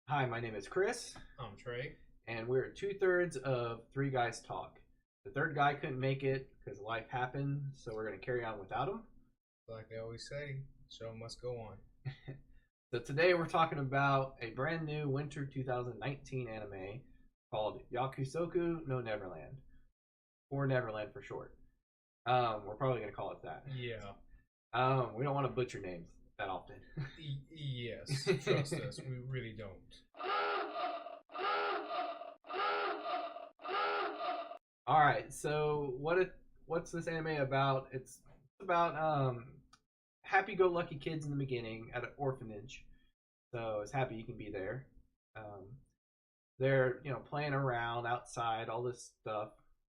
Hi, my name is Chris, I'm Trey. and we're two-thirds of Three Guys Talk. The third guy couldn't make it because life happened, so we're going to carry on without him. Like they always say, show must go on. So today we're talking about a brand new winter 2019 anime called Yakusoku no Neverland, or Neverland for short. We're probably going to call it that. Yeah. We don't want to butcher names that often. Yes. Trust us, we really don't. All right, so what's this anime about? It's about happy-go-lucky kids in the beginning at an orphanage. So it's happy you can be there. Um, they're playing around outside, all this stuff.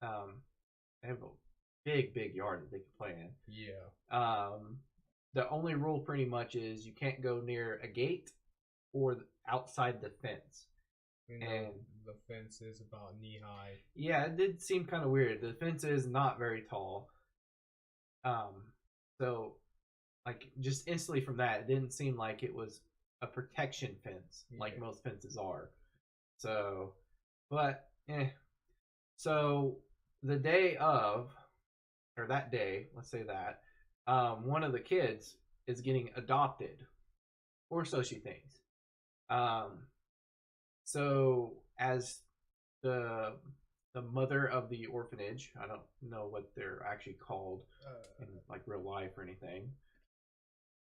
They have a big yard that they can play in. Yeah. The only rule pretty much is you can't go near a gate or outside the fence. You know, And the fence is about knee high. yeah, it did seem kind of weird. The fence is not very tall. So like just instantly from that, it didn't seem like it was a protection fence like most fences are. So, but so the day of, or that day, let's say that, one of the kids is getting adopted, or so she thinks. Um, so as the the mother of the orphanage, I don't know what they're actually called in like real life or anything.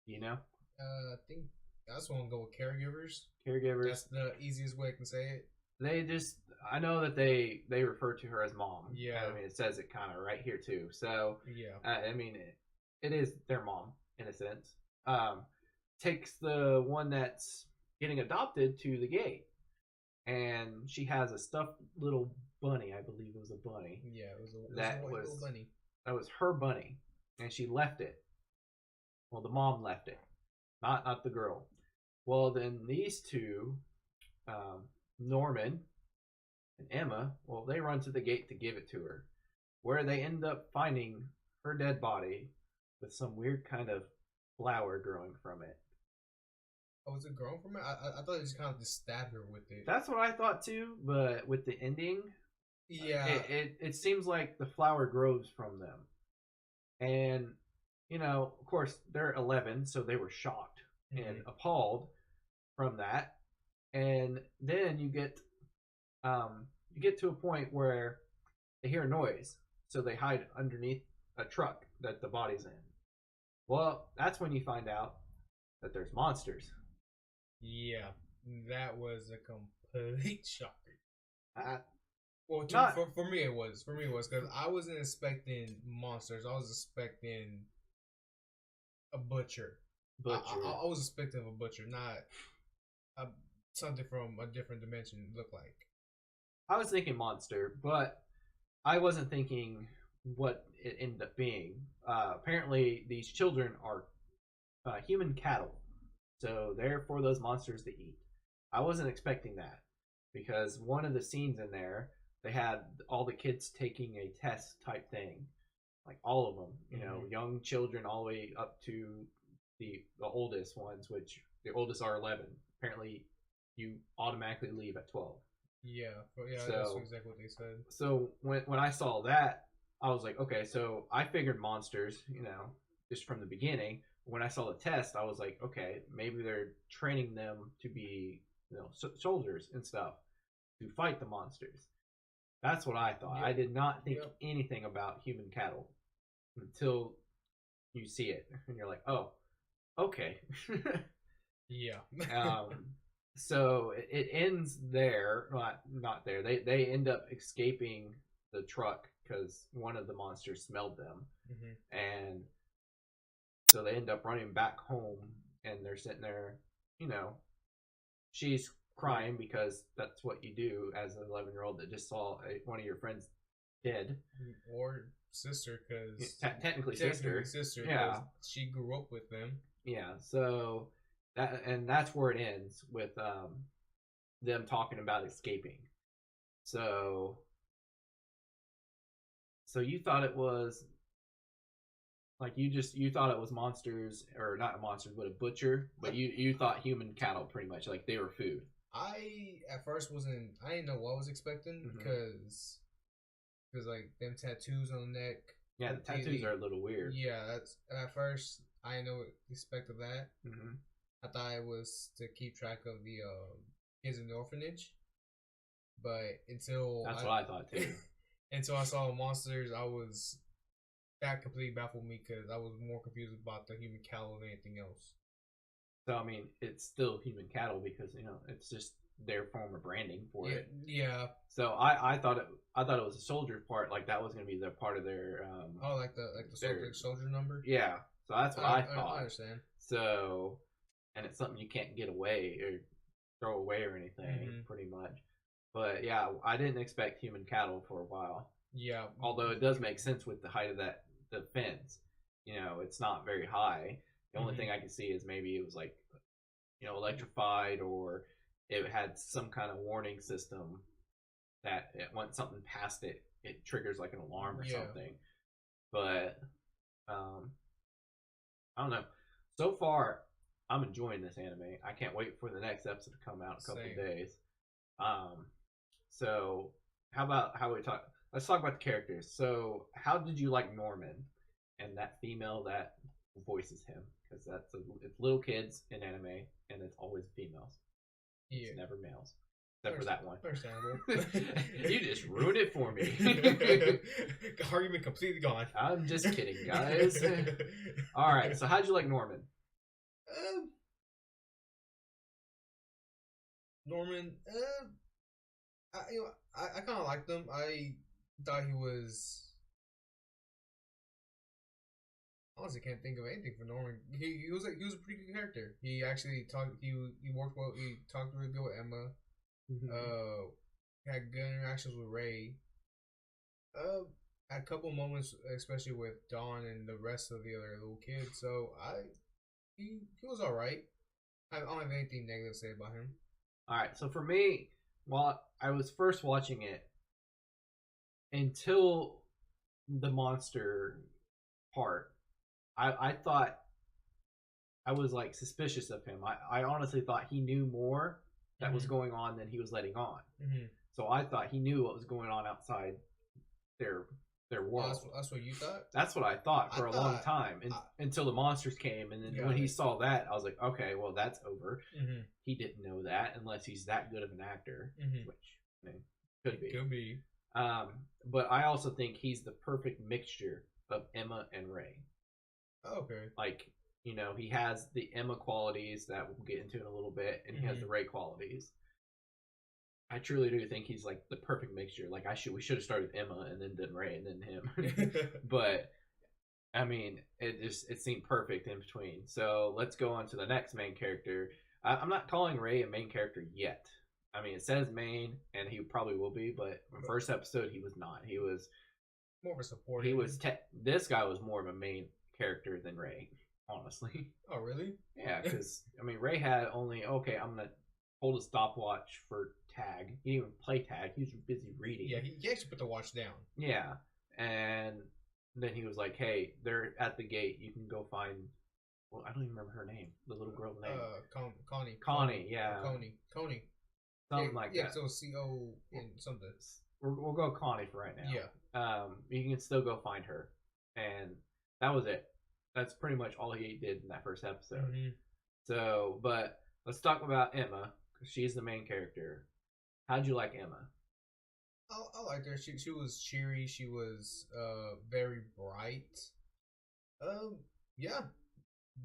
You know, I think I just want to go with caregivers. caregivers. That's the easiest way I can say it. They just, I know that they refer to her as mom. Yeah. I mean, it says it kind of right here too. So Yeah. I mean, it is their mom in a sense. Takes the one that's getting adopted to the gate, and she has a stuffed little bunny. I believe it was a bunny. Yeah, it was a That white was little bunny. that was her bunny, and she left it. Well, the mom left it, not the girl. Well, then these two, Norman and Emma, well, they run to the gate to give it to her, where they end up finding her dead body with some weird kind of flower growing from it. Oh, was it grown from it? I thought it just kind of just stabbed her with it. That's what I thought too, but with the ending, Yeah. it seems like the flower grows from them. And, of course, they're 11, so they were shocked and appalled from that. And then you get to a point where they hear a noise, so they hide underneath a truck that the body's in. Well, that's when you find out that there's monsters. Yeah, that was a complete shocker. Uh, Well, not for me it was. For me it was because I wasn't expecting monsters. I was expecting a butcher. butcher. I was expecting a butcher, not a, something from a different dimension. Look like. I was thinking monster, but I wasn't thinking what it ended up being. Apparently, these children are human cattle, so they're for those monsters to eat. I wasn't expecting that because one of the scenes in there, they had all the kids taking a test type thing, like all of them, young children all the way up to the oldest ones, which the oldest are 11. Apparently, you automatically leave at 12. Yeah, So, that's exactly what they said. So when I saw that, I was like, okay, so I figured monsters, just from the beginning. When I saw the test, I was like, okay, maybe they're training them to be, soldiers and stuff to fight the monsters. That's what I thought. I did not think anything about human cattle until you see it, and you're like, oh, okay. Yeah. So it ends there. Not there. They end up escaping the truck because one of the monsters smelled them, and so they end up running back home. And they're sitting there. She's crying because that's what you do as an 11-year-old that just saw one of your friends dead, or sister, because technically sister. Yeah, she grew up with them. Yeah, so that's where it ends with them talking about escaping. So you thought it was like you thought it was monsters, or not monsters but a butcher, but you thought human cattle pretty much, like they were food. I at first wasn't. I didn't know what I was expecting because like them tattoos on the neck. Yeah, the tattoos are a little weird. Yeah, that's at first I didn't know what to expect of that. I thought it was to keep track of the kids in the orphanage, but that's what I thought too. Until I saw monsters, that completely baffled me because I was more confused about the human cattle than anything else. So I mean, it's still human cattle because it's just their form of branding for it. Yeah. So I thought it was a soldier part, like that was going to be the part of their like the soldier number. Yeah. So that's what I thought. I understand. So, and it's something you can't get away or throw away or anything, pretty much. But yeah, I didn't expect human cattle for a while. Yeah. Although it does make sense with the height of the fence. It's not very high. The only thing I can see is maybe it was like, electrified, or it had some kind of warning system that once something past it, it triggers like an alarm or something. But I don't know. So far, I'm enjoying this anime. I can't wait for the next episode to come out in a couple of days. So let's talk about the characters. So how did you like Norman and that female that voices him? Because it's little kids in anime, and it's always females. Yeah. It's never males. Except for that one. Understandable. You just ruined it for me. Argument completely gone. I'm just kidding, guys. Alright, so how'd you like Norman? Norman, I kind of liked him. I thought he was... Honestly, can't think of anything for Norman. He was a pretty good character. He actually talked. He worked well. He talked really good with Emma. Had good interactions with Ray. Had a couple moments, especially with Dawn and the rest of the other little kids. So he was all right. I don't have anything negative to say about him. All right. So for me, while I was first watching it, until the monster part, I thought I was like suspicious of him. I honestly thought he knew more that was going on than he was letting on. So I thought he knew what was going on outside their world. That's what you thought? That's what I thought for a long time until the monsters came, and then when he saw that, I was like, okay, well that's over. He didn't know that unless he's that good of an actor, which could be. Could be. But I also think he's the perfect mixture of Emma and Ray. Okay. Like, he has the Emma qualities that we'll get into in a little bit, and he has the Ray qualities. I truly do think he's like the perfect mixture. Like we should have started with Emma and then done Ray and then him. But I mean, it seemed perfect in between. So let's go on to the next main character. I'm not calling Ray a main character yet. I mean, it says main, and he probably will be, but the first episode he was not. He was more of a support. This guy was more of a main character than Ray, honestly. Oh, really? Yeah, because I mean, Ray had only I'm gonna hold a stopwatch for tag. He didn't even play tag. He was busy reading. Yeah, he actually put the watch down. Yeah, and then he was like, "Hey, they're at the gate. You can go find." Well, I don't even remember her name. The little girl's name. Connie. Connie. Yeah. Connie. Something like that. Yeah, so CO and something. We'll go Connie for right now. Yeah. You can still go find her, and that was it. That's pretty much all he did in that first episode. So, but let's talk about Emma, because she's the main character. How'd you like Emma? I liked her. She was cheery. She was very bright. Yeah.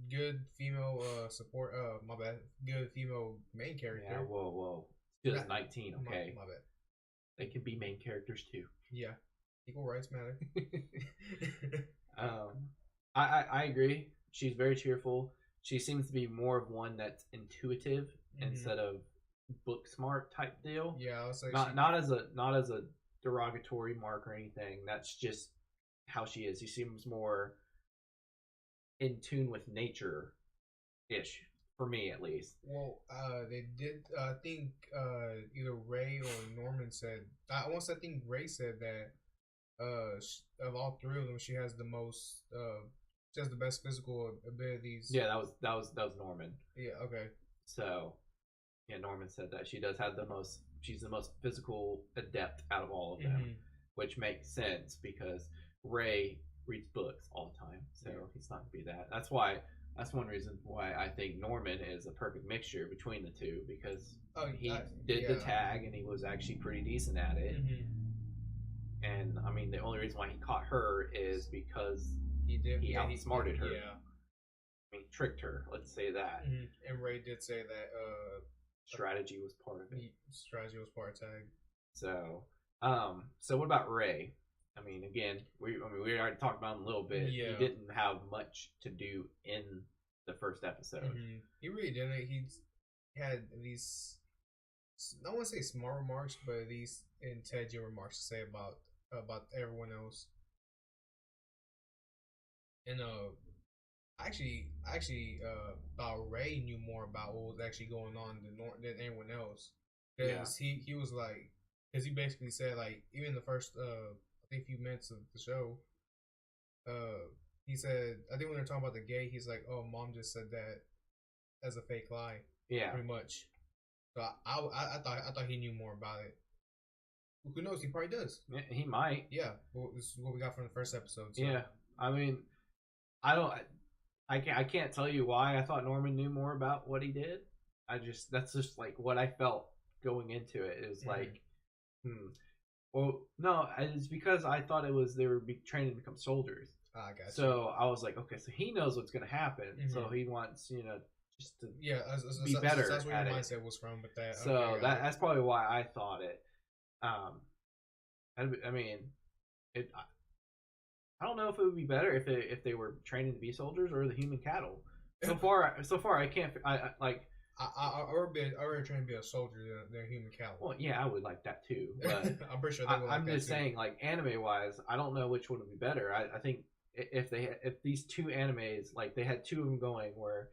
Good female support. My bad. Good female main character. Yeah. Whoa. She was 19. Okay. My bad. They can be main characters too. Yeah. Equal rights matter. I agree. She's very cheerful. She seems to be more of one that's intuitive instead of book smart type deal. Yeah, I was like not as a derogatory mark or anything. That's just how she is. She seems more in tune with nature ish, for me at least. Well, they did. I think either Ray or Norman said. I think Ray said that of all three of them, she has the most. She has the best physical abilities. Yeah, that was Norman. Yeah. Okay. So, Yeah, Norman said that she does have the most. She's the most physical adept out of all of them, which makes sense because Ray reads books all the time, so he's not gonna be that. That's why. That's one reason why I think Norman is a perfect mixture between the two because he did the tag and he was actually pretty decent at it. And I mean, the only reason why he caught her is because he outsmarted her. Yeah. I mean, tricked her. Let's say that. And Ray did say that strategy was part of it. Strategy was part of tag. So, so what about Ray? I mean, again, we already talked about him a little bit. Yeah. He didn't have much to do in the first episode. He really didn't. He had these, I don't want to say smart remarks, but these intelligent remarks to say about everyone else. And actually, thought Ray knew more about what was actually going on than anyone else. Because he was like, because he basically said like even the first I think few minutes of the show, he said, I think when they're talking about the gay, he's like, oh, mom just said that as a fake lie. Yeah, pretty much. So I thought he knew more about it. Who knows? He probably does. Yeah, he might. Yeah, well, this is what we got from the first episode. So. Yeah, I mean, I can't tell you why I thought Norman knew more about what he did. That's just like what I felt going into it. It was like, well, no, it's because I thought they were trained to become soldiers. I got you. So I was like, okay, so he knows what's going to happen. So he wants, just to be better. That's where your mindset was from with that. So okay, that's probably why I thought it. I mean, I don't know if it would be better if they were training to be soldiers or the human cattle. So far, I can't. I already trained to be a soldier than a human cattle. Well, yeah, I would like that too. But I'm pretty sure. I'm just saying, like anime wise, I don't know which one would be better. I think if these two animes, like they had two of them going, where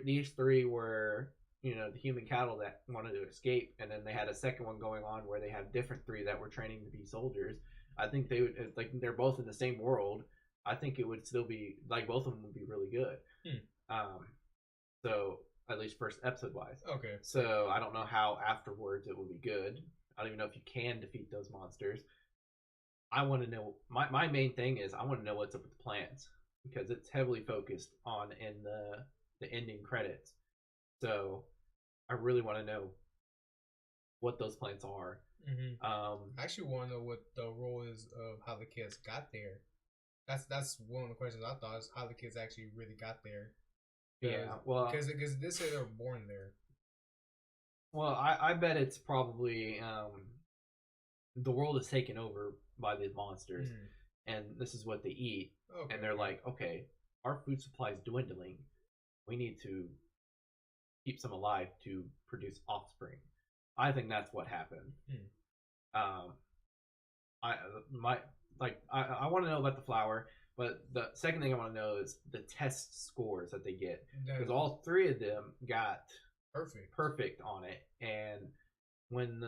these three were the human cattle that wanted to escape, and then they had a second one going on where they have different three that were training to be soldiers. I think they would, like, they're both in the same world. I think it would still be like both of them would be really good. So at least first episode wise. Okay. So I don't know how afterwards it will be good. I don't even know if you can defeat those monsters. I want to know. My main thing is I want to know what's up with the plans because it's heavily focused on in the ending credits. So I really want to know what those plants are. I actually want to know what the role is of how the kids got there. That's one of the questions I thought is how the kids actually really got there. Yeah, well, because they say they were born there. Well, I bet it's probably the world is taken over by these monsters, and this is what they eat, and they're like, okay, our food supply is dwindling. We need to keep some alive to produce offspring. I think that's what happened. I want to know about the flower, but the second thing I want to know is the test scores that they get, because all three of them got perfect on it, and when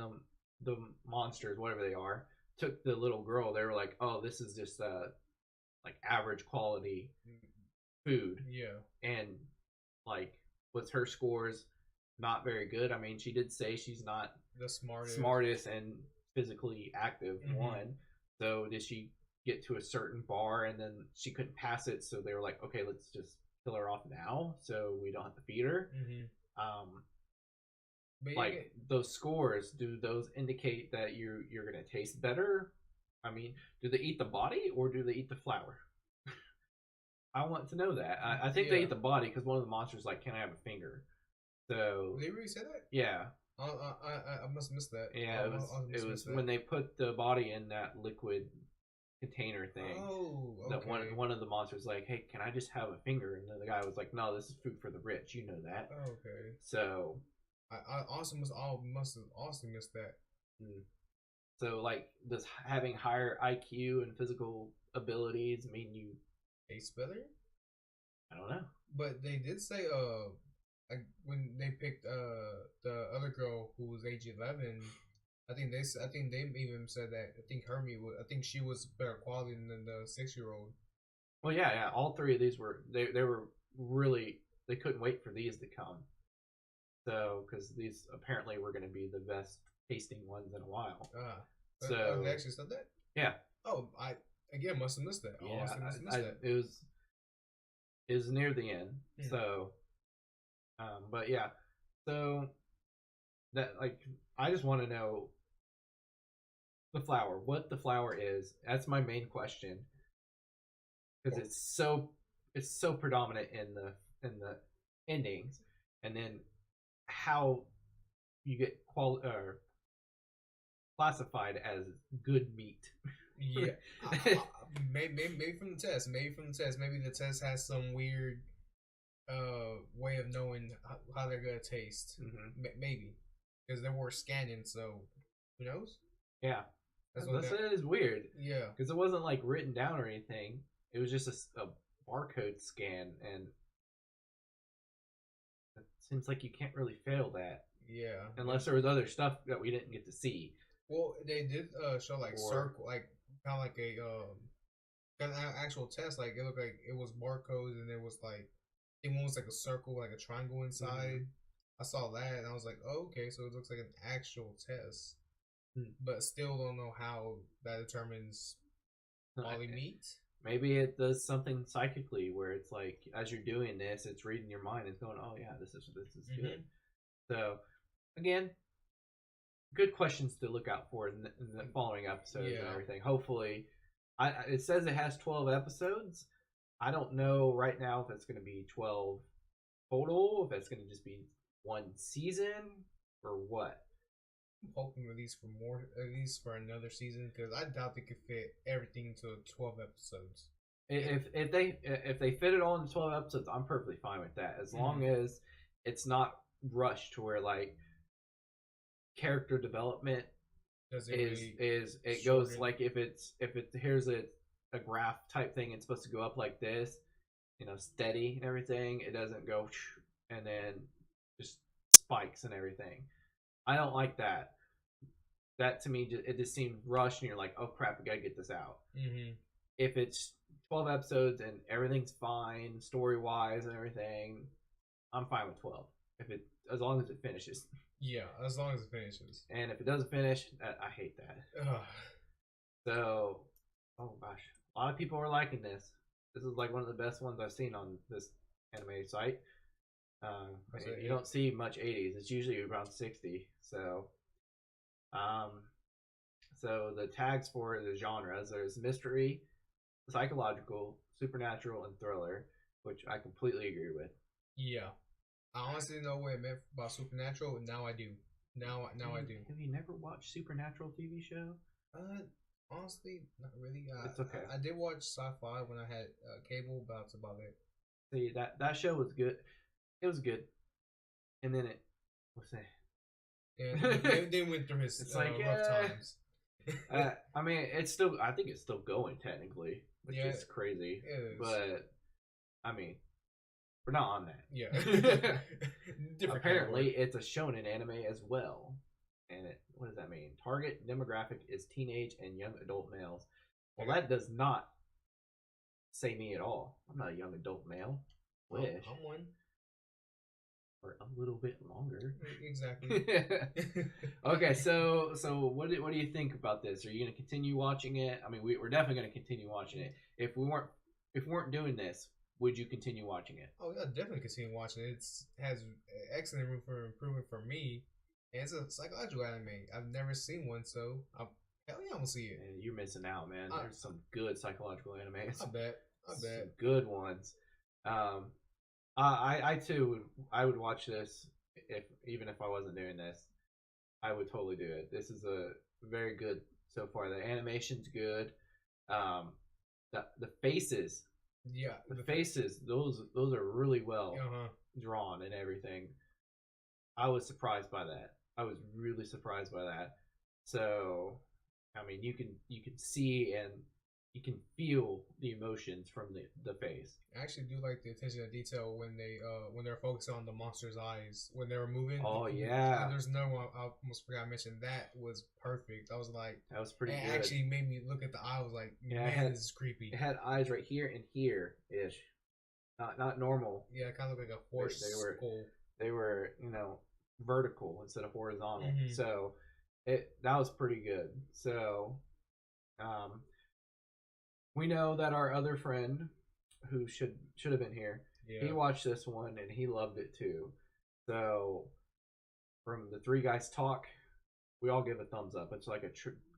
the monsters, whatever they are, took the little girl, they were like, oh, this is just like average quality food. Yeah. And like, was her scores not very good? I mean, she did say she's not the smartest and physically active one. So did she get to a certain bar and then she couldn't pass it? So they were like, okay, let's just kill her off now, so we don't have to feed her. But like those scores, do those indicate that you're gonna taste better? I mean, do they eat the body or do they eat the flower? I want to know that. I think they eat the body because one of the monsters like, can I have a finger? So they really said that? Yeah. I must have missed that. Yeah, it was when they put the body in that liquid container thing. Oh, okay. That one of the monsters like, hey, can I just have a finger? And then the guy was like, no, this is food for the rich. You know that. Okay. So I also must have also missed that. So like, does having higher IQ and physical abilities mean you taste better? I don't know. But they did say when they picked the other girl who was age 11, I think they even said that I think she was better quality than the 6-year-old. Well, yeah. All three of these were they were really, they couldn't wait for these to come. So, because these apparently were going to be the best tasting ones in a while. So they actually said that. Yeah. Oh, I again must have missed that. Yeah, Must have missed that. It was near the end. So, but yeah, so that like I just want to know the flower, what the flower is. That's my main question because it's so predominant in the endings, and then how you get classified as good meat. Yeah, maybe from the test. Maybe from the test. Maybe the test has some weird way of knowing how they're gonna taste. Maybe because they were scanning, so who knows? Yeah, that is weird. Yeah, because it wasn't like written down or anything. It was just a barcode scan, and it seems like you can't really fail that. Yeah, unless there was other stuff that we didn't get to see. Well, they did show like circle, like kind of like a kind of actual test. Like it looked like it was barcodes, and it was like one was like a circle, like a triangle inside. I saw that, and I was like, oh, okay, so it looks like an actual test. But still don't know how that determines quality meat. Maybe it does something psychically where it's like as you're doing this, it's reading your mind. It's going, oh yeah, this is good. So again, good questions to look out for in the following episodes and everything. Hopefully, it says it has 12 episodes. I don't know right now if it's going to be 12 total, if it's going to just be one season or what. I'm hoping at least for another season, because I doubt they could fit everything into 12 episodes. If they fit it all into 12 episodes, I'm perfectly fine with that, as long as it's not rushed to where like character development goes like if here's a graph type thing, it's supposed to go up like this, steady and everything. It doesn't go and then just spikes and everything. I don't like that. That to me, it just seems rushed, and you're like, oh crap, we gotta get this out. If it's 12 episodes and everything's fine story wise and everything, I'm fine with 12. As long as it finishes. Yeah, as long as it finishes. And if it doesn't finish, I hate that. So, oh gosh, a lot of people are liking this. This is like one of the best ones I've seen on this anime site. You don't see much 80s. It's usually around 60. So, so the tags for the genres, there's mystery, psychological, supernatural, and thriller, which I completely agree with. Yeah. I honestly didn't know what it meant about supernatural, and now I do. Now I do. Have you never watched Supernatural TV show? Honestly, not really. It's okay. I did watch sci-fi when I had cable, but that's about it. See, that show was good. It was good, and then what's that? Yeah, they went through his rough times. I mean, I think it's still going technically, which is crazy. It is. But I mean, we're not on that. Yeah. Apparently, it's a shonen anime as well. And what does that mean? Target demographic is teenage and young adult males. Well, that does not say me at all. I'm not a young adult male. Wish. I'm one. Or a little bit longer. Exactly. Okay, so what do you think about this? Are you going to continue watching it? I mean, we're definitely going to continue watching it. If we weren't doing this, would you continue watching it? Oh yeah, definitely continue watching it. It has excellent room for improvement for me. And it's a psychological anime. I've never seen one, so hell yeah, I'm gonna see it. Man, you're missing out, man. There's some good psychological animes. I bet. Some good ones. I too would watch this even if I wasn't doing this. I would totally do it. This is a very good so far. The animation's good. The faces. Yeah, the faces. Those are really well drawn and everything. I was surprised by that. I was really surprised by that. So, I mean, you can see and you can feel the emotions from the face. I actually do like the attention to detail when they're focusing on the monster's eyes when they were moving. Oh yeah. There's no one. I almost forgot to mention that was perfect. I was like, that was pretty good. It actually made me look at the eye. I was like, man, this is creepy. It had eyes right here and here ish, not normal. Yeah, it kind of looked like a horse skull. They were vertical instead of horizontal. Mhm. So that was pretty good. So um, we know that our other friend who should have been here, he Yeah. watched this one and he loved it too. So from the three guys talk, we all give a thumbs up. It's like a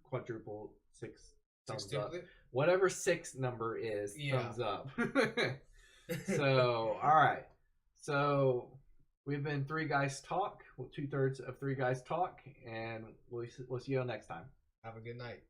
quadruple six thumbs up. Sextuplet? Whatever six number is, Yeah. thumbs up. So, all right. So we've been three guys talk. Well, 2/3 of three guys talk, and we'll see you all next time. Have a good night.